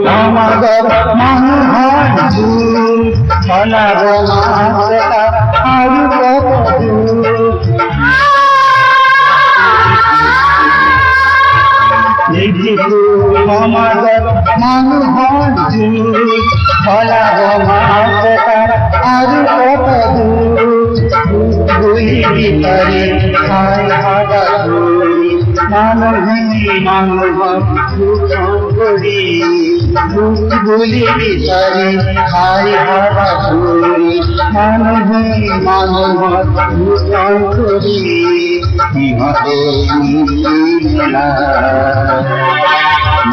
সমাগম মনোহর গুলি বিচারি হাই হাওয়া ঘুরি মানব ভূষণ করি নিহত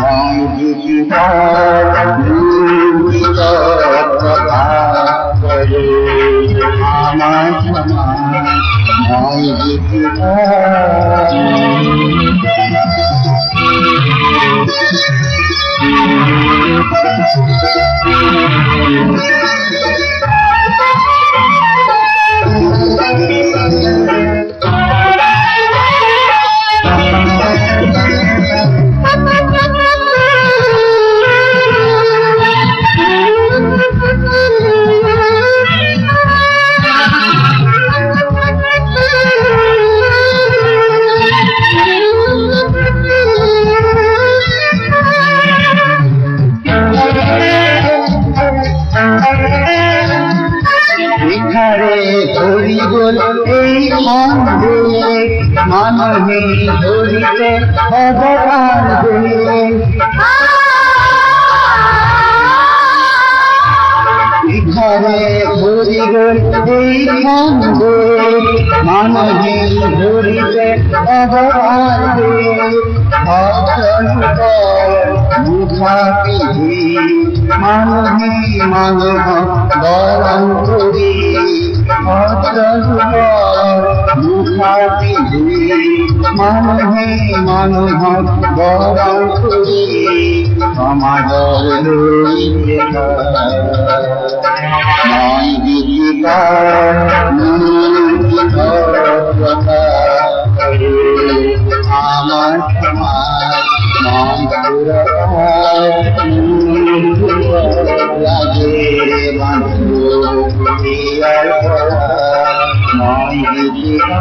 ময় কথা করে আমার ময় ধরি বল এই খন্ডে মানবে ধরিতে অবতার দে ঘরে ধরি বল এই খন্ডে মানবে ধরিতে অবতার দে মানবে মানব গরম করি মানবে মানব গরম করি সমাজের নয় গীতিকা আমার সমাজ লাগে মানুষ নয় গীতিকা